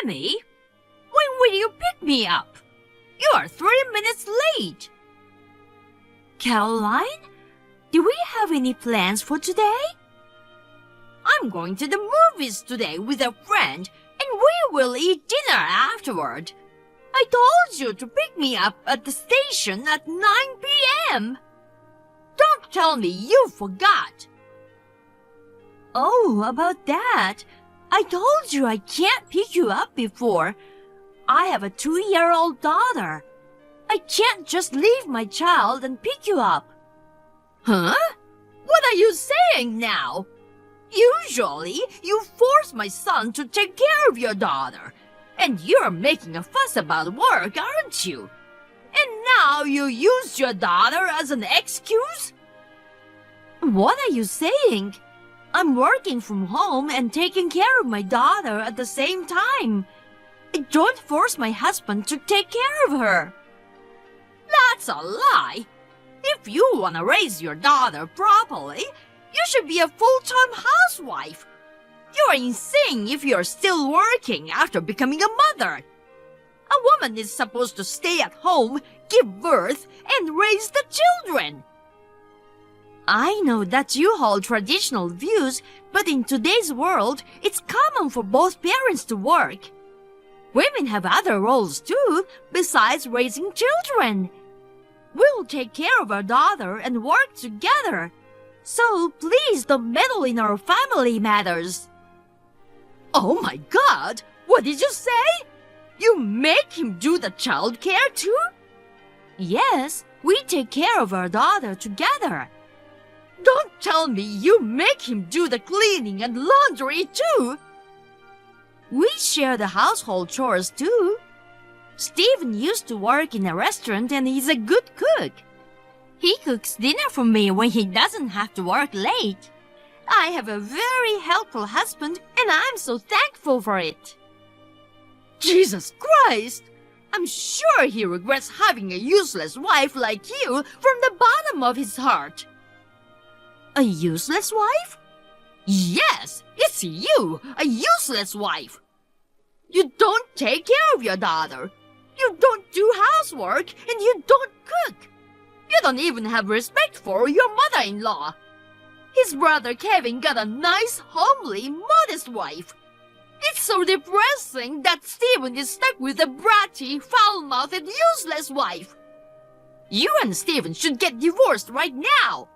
Emmy, when will you pick me up? You are 3 minutes late. Caroline, do we have any plans for today? I'm going to the movies today with a friend, and we will eat dinner afterward. I told you to pick me up at the station at 9 p.m. Don't tell me you forgot. Oh, about that. I told you I can't pick you up before. I have a 2-year-old daughter. I can't just leave my child and pick you up. Huh? What are you saying now? Usually, you force my son to take care of your daughter. And you're making a fuss about work, aren't you? And now you use your daughter as an excuse? What are you saying? I'm working from home and taking care of my daughter at the same time. I don't force my husband to take care of her. That's a lie. If you want to raise your daughter properly, you should be a full-time housewife. You're insane if you're still working after becoming a mother. A woman is supposed to stay at home, give birth, and raise the children. I know that you hold traditional views, but in today's world, it's common for both parents to work. Women have other roles too, besides raising children. We'll take care of our daughter and work together. So please don't meddle in our family matters. Oh my God! What did you say? You make him do the child care too? Yes, we take care of our daughter together. Don't tell me you make him do the cleaning and laundry too. We share the household chores too. Stephen used to work in a restaurant and he's a good cook. He cooks dinner for me when he doesn't have to work late. I have a very helpful husband and I'm so thankful for it. Jesus Christ! I'm sure he regrets having a useless wife like you from the bottom of his heart. A useless wife? Yes, it's you, a useless wife. You don't take care of your daughter. You don't do housework and you don't cook. You don't even have respect for your mother-in-law. His brother Kevin got a nice, homely, modest wife. It's so depressing that Stephen is stuck with a bratty, foul-mouthed, useless wife. You and Stephen should get divorced right now.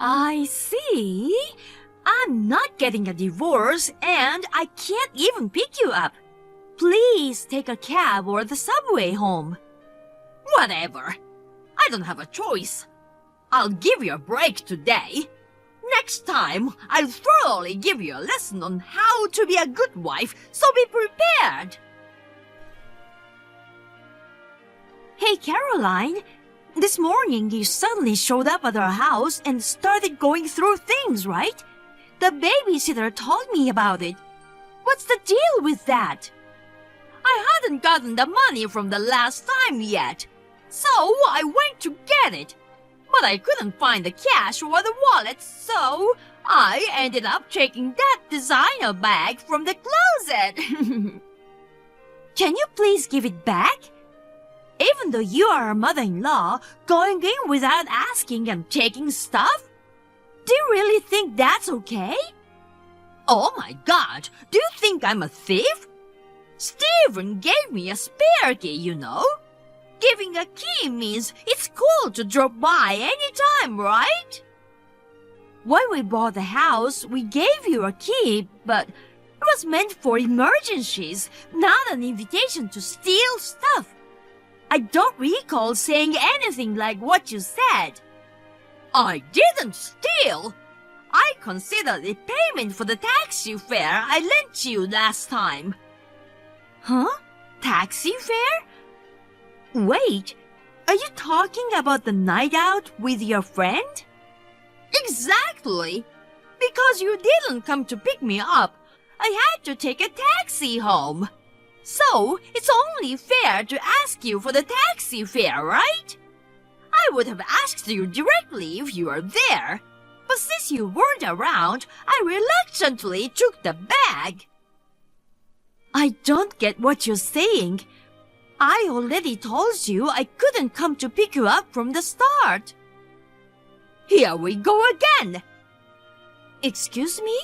I see. I'm not getting a divorce and I can't even pick you up. Please take a cab or the subway home. Whatever. I don't have a choice. I'll give you a break today. Next time, I'll thoroughly give you a lesson on how to be a good wife, so be prepared. Hey, Caroline. This morning you suddenly showed up at our house and started going through things, right? The babysitter told me about it. What's the deal with that? I hadn't gotten the money from the last time yet, so I went to get it. But I couldn't find the cash or the wallet, so I ended up taking that designer bag from the closet. Can you please give it back? Even though you are a mother-in-law, going in without asking and taking stuff? Do you really think that's okay? Oh my God, do you think I'm a thief? Stephen gave me a spare key, you know. Giving a key means it's cool to drop by anytime, right? When we bought the house, we gave you a key, but it was meant for emergencies, not an invitation to steal stuff. I don't recall saying anything like what you said. I didn't steal. I considered it payment for the taxi fare I lent you last time. Huh? Taxi fare? Wait, are you talking about the night out with your friend? Exactly. Because you didn't come to pick me up, I had to take a taxi home. So, it's only fair to ask you for the taxi fare, right? I would have asked you directly if you were there. But since you weren't around, I reluctantly took the bag. I don't get what you're saying. I already told you I couldn't come to pick you up from the start. Here we go again. Excuse me?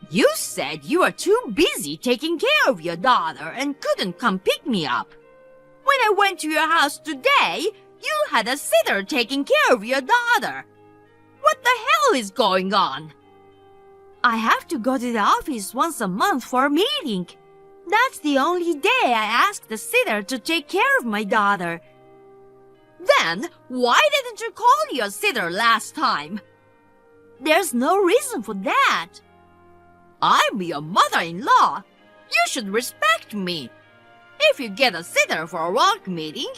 You said you were too busy taking care of your daughter and couldn't come pick me up. When I went to your house today, you had a sitter taking care of your daughter. What the hell is going on? I have to go to the office once a month for a meeting. That's the only day I ask the sitter to take care of my daughter. Then, why didn't you call your sitter last time? There's no reason for that. I'm your mother-in-law. You should respect me. If you get a sitter for a work meeting,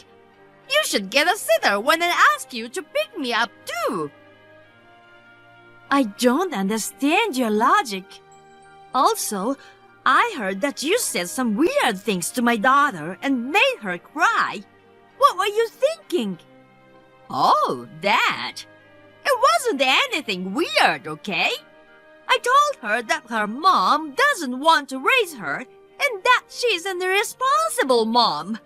you should get a sitter when I ask you to pick me up too. I don't understand your logic. Also, I heard that you said some weird things to my daughter and made her cry. What were you thinking? Oh, that. It wasn't anything weird, okay? I told her that her mom doesn't want to raise her and that she's an irresponsible mom.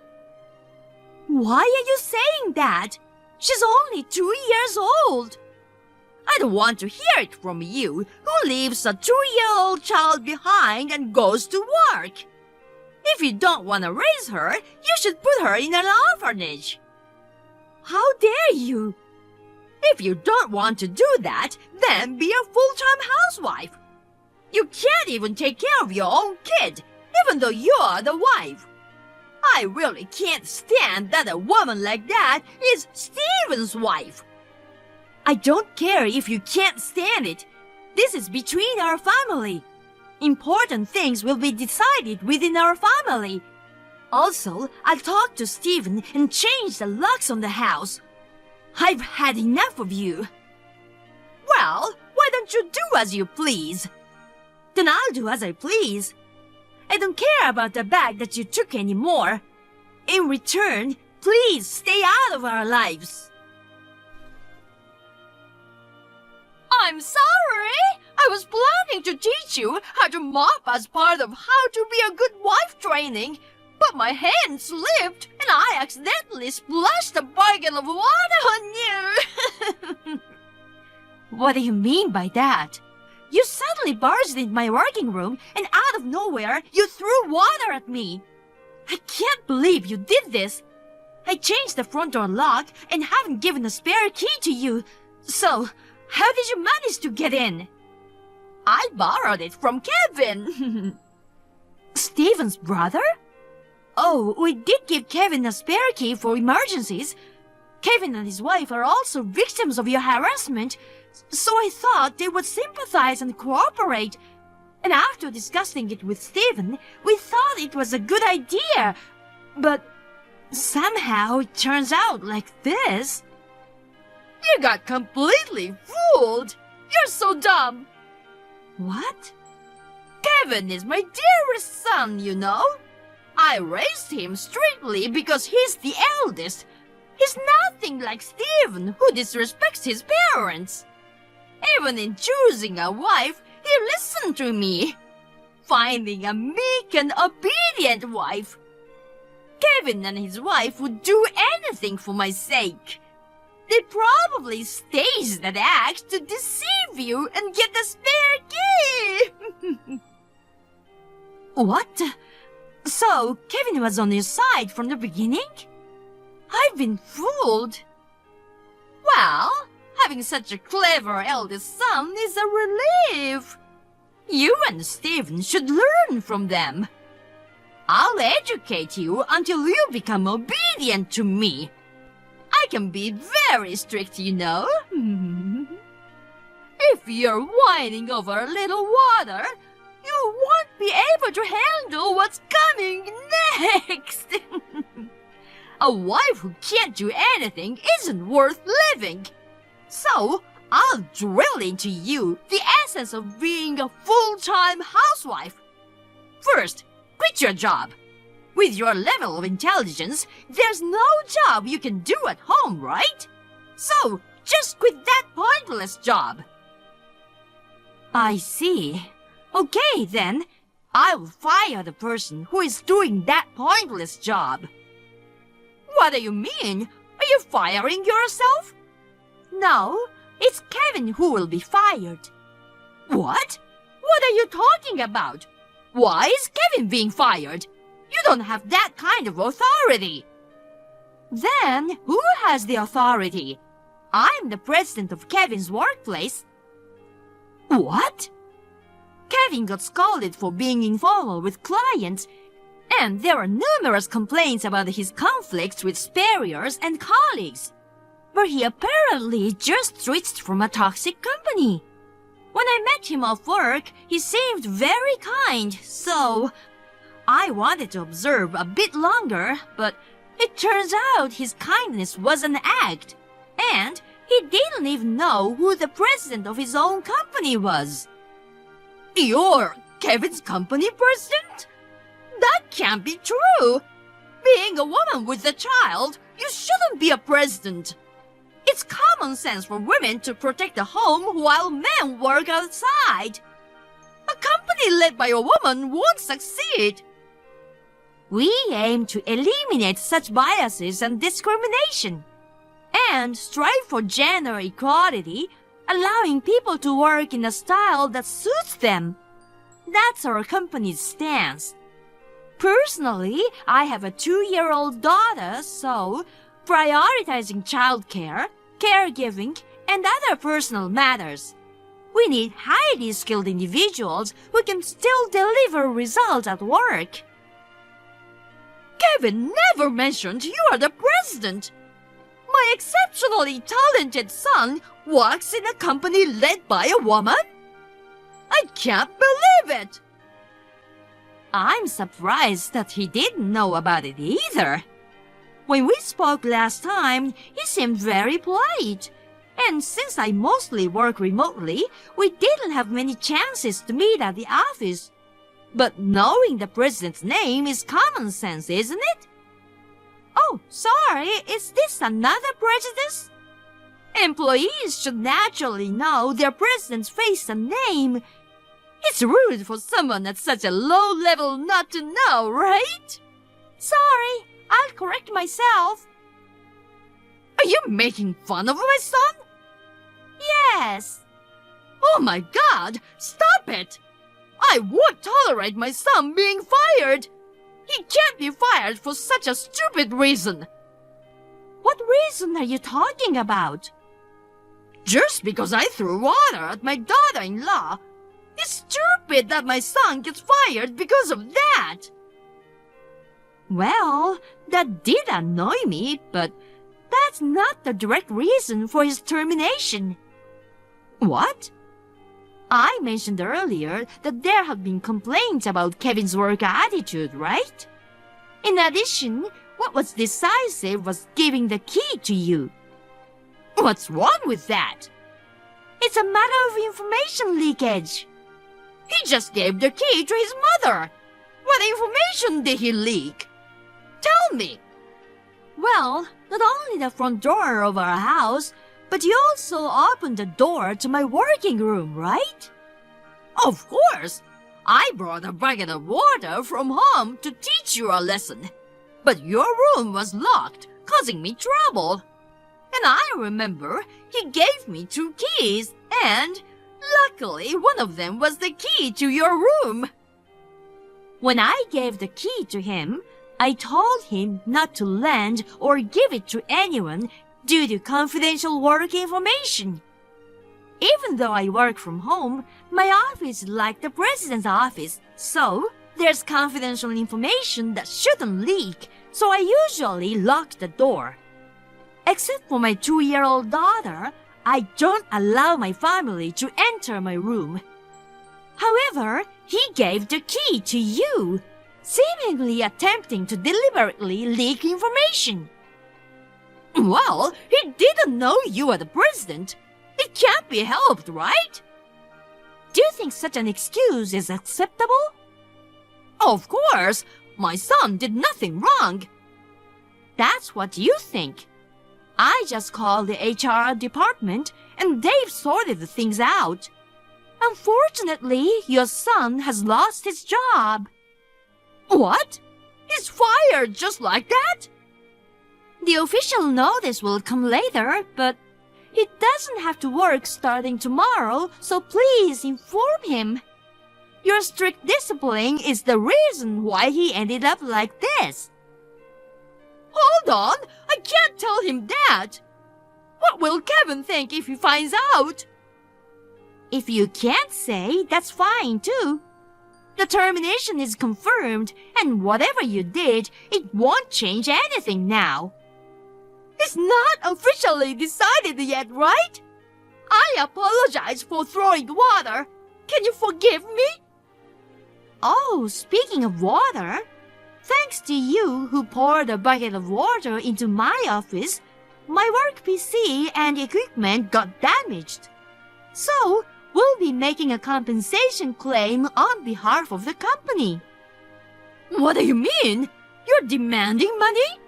Why are you saying that? She's only 2 years old. I don't want to hear it from you, who leaves a 2-year-old child behind and goes to work. If you don't want to raise her, you should put her in an orphanage. How dare you? If you don't want to do that, then be a full-time housewife. You can't even take care of your own kid, even though you're the wife. I really can't stand that a woman like that is Steven's wife. I don't care if you can't stand it. This is between our family. Important things will be decided within our family. Also, I'll talk to Steven and change the locks on the house. I've had enough of you. Well, why don't you do as you please? Then I'll do as I please. I don't care about the bag that you took anymore. In return, please stay out of our lives. I'm sorry. I was planning to teach you how to mop as part of how to be a good wife training, but my hand slipped and I accidentally splashed a bucket of water on you. What do you mean by that? You suddenly barged into my working room and out of nowhere you threw water at me. I can't believe you did this. I changed the front door lock and haven't given a spare key to you. So, how did you manage to get in? I borrowed it from Kevin. Steven's brother? Oh, we did give Kevin a spare key for emergencies. Kevin and his wife are also victims of your harassment, so I thought they would sympathize and cooperate. And after discussing it with Steven, we thought it was a good idea. But somehow it turns out like this. You got completely fooled. You're so dumb. What? Kevin is my dearest son, you know. I raised him strictly because he's the eldest. He's nothing like Steven, who disrespects his parents. Even in choosing a wife, he listened to me. Finding a meek and obedient wife. Kevin and his wife would do anything for my sake. They probably staged that act to deceive you and get the spare key. What? So, Kevin was on your side from the beginning? I've been fooled. Well, having such a clever eldest son is a relief. You and Steven should learn from them. I'll educate you until you become obedient to me. I can be very strict, you know. If you're whining over a little water, you won't be able to handle what's coming next. A wife who can't do anything isn't worth living. So, I'll drill into you the essence of being a full-time housewife. First, quit your job. With your level of intelligence, there's no job you can do at home, right? So, just quit that pointless job. I see. Okay, then. I will fire the person who is doing that pointless job. What do you mean? Are you firing yourself? No, it's Kevin who will be fired. What? What are you talking about? Why is Kevin being fired? You don't have that kind of authority. Then, who has the authority? I'm the president of Kevin's workplace. What? Kevin got scolded for being informal with clients, and there were numerous complaints about his conflicts with superiors and colleagues. But he apparently just switched from a toxic company. When I met him off work, he seemed very kind, so I wanted to observe a bit longer, but it turns out his kindness was an act, and he didn't even know who the president of his own company was. You're Kevin's company president? That can't be true. Being a woman with a child, you shouldn't be a president. It's common sense for women to protect the home while men work outside. A company led by a woman won't succeed. We aim to eliminate such biases and discrimination, and strive for gender equality, allowing people to work in a style that suits them. That's our company's stance. Personally, I have a 2-year-old daughter, so prioritizing childcare, caregiving, and other personal matters. We need highly skilled individuals who can still deliver results at work. Kevin never mentioned you are the president. My exceptionally talented son works in a company led by a woman? I can't believe it! I'm surprised that he didn't know about it either. When we spoke last time, he seemed very polite. And since I mostly work remotely, we didn't have many chances to meet at the office. But knowing the president's name is common sense, isn't it? Oh, sorry, is this another prejudice? Employees should naturally know their president's face and name. It's rude for someone at such a low level not to know, right? Sorry, I'll correct myself. Are you making fun of my son? Yes. Oh my God, stop it! I won't tolerate my son being fired. He can't be fired for such a stupid reason. What reason are you talking about? Just because I threw water at my daughter-in-law. It's stupid that my son gets fired because of that. Well, that did annoy me, but that's not the direct reason for his termination. What? I mentioned earlier that there have been complaints about Kevin's work attitude, right? In addition, what was decisive was giving the key to you. What's wrong with that? It's a matter of information leakage. He just gave the key to his mother. What information did he leak? Tell me. Well, not only the front door of our house, but you also opened the door to my working room, right? Of course. I brought a bucket of water from home to teach you a lesson. But your room was locked, causing me trouble. And I remember he gave me 2 keys, and luckily one of them was the key to your room. When I gave the key to him, I told him not to lend or give it to anyone due to confidential work information. Even though I work from home, my office is like the president's office, so there's confidential information that shouldn't leak, so I usually lock the door. Except for my 2-year-old daughter, I don't allow my family to enter my room. However, he gave the key to you, seemingly attempting to deliberately leak information. Well, he didn't know you were the president. It can't be helped, right? Do you think such an excuse is acceptable? Of course. My son did nothing wrong. That's what you think. I just called the HR department and they've sorted the things out. Unfortunately, your son has lost his job. What? He's fired just like that? The official notice will come later, but he doesn't have to work starting tomorrow, so please inform him. Your strict discipline is the reason why he ended up like this. Hold on, I can't tell him that. What will Kevin think if he finds out? If you can't say, that's fine too. The termination is confirmed, and whatever you did, it won't change anything now. It's not officially decided yet, right? I apologize for throwing water. Can you forgive me? Oh, speaking of water, thanks to you who poured a bucket of water into my office, my work PC and equipment got damaged. So, we'll be making a compensation claim on behalf of the company. What do you mean? You're demanding money?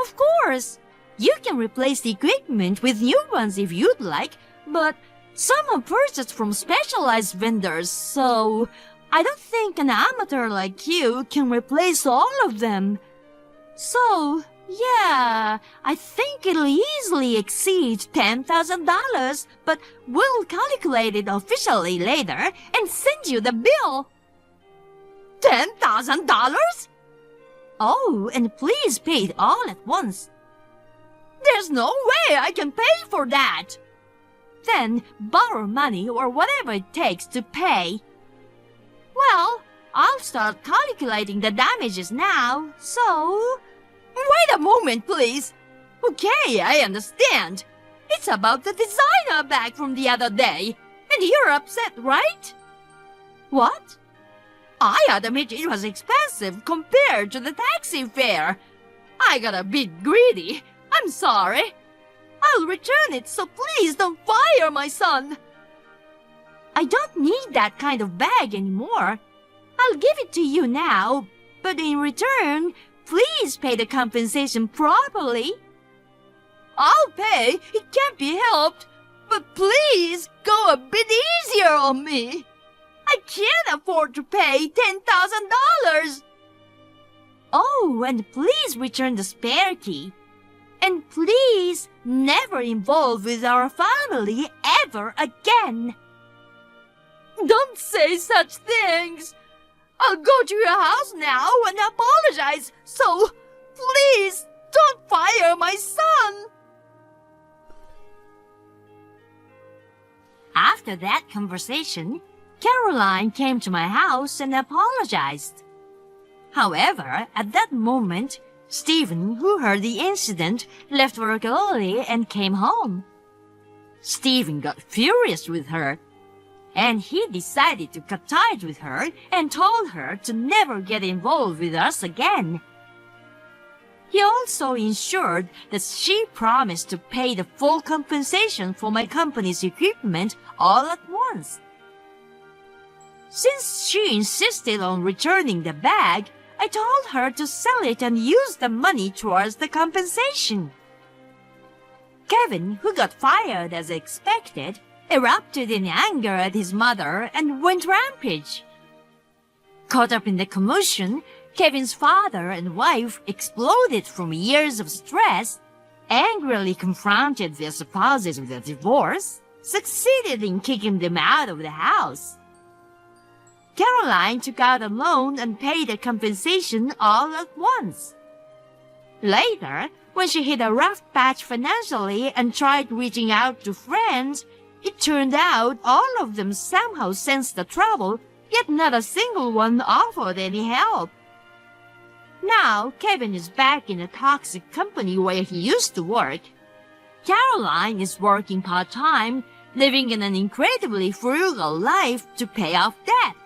Of course. You can replace the equipment with new ones if you'd like, but some are purchased from specialized vendors, so I don't think an amateur like you can replace all of them. So, yeah, I think it'll easily exceed $10,000, but we'll calculate it officially later and send you the bill. $10,000? Oh, and please pay it all at once. There's no way I can pay for that. Then borrow money or whatever it takes to pay. Well, I'll start calculating the damages now, so... Wait a moment, please. Okay, I understand. It's about the designer bag from the other day, and you're upset, right? What? I admit it was expensive compared to the taxi fare. I got a bit greedy. I'm sorry. I'll return it, so please don't fire my son. I don't need that kind of bag anymore. I'll give it to you now, but in return, please pay the compensation properly. I'll pay. It can't be helped. But please go a bit easier on me. I can't afford to pay $10,000. Oh, and please return the spare key. And please never involve with our family ever again. Don't say such things. I'll go to your house now and apologize, so please don't fire my son. After that conversation, Caroline came to my house and apologized. However, at that moment, Stephen, who heard the incident, left work early and came home. Stephen got furious with her, and he decided to cut ties with her and told her to never get involved with us again. He also ensured that she promised to pay the full compensation for my company's equipment all at once. Since she insisted on returning the bag, I told her to sell it and use the money towards the compensation. Kevin, who got fired as expected, erupted in anger at his mother and went rampage. Caught up in the commotion, Kevin's father and wife exploded from years of stress, angrily confronted their spouses with a divorce, succeeded in kicking them out of the house. Caroline took out a loan and paid the compensation all at once. Later, when she hit a rough patch financially and tried reaching out to friends, it turned out all of them somehow sensed the trouble, yet not a single one offered any help. Now, Kevin is back in a toxic company where he used to work. Caroline is working part-time, living in an incredibly frugal life to pay off debt.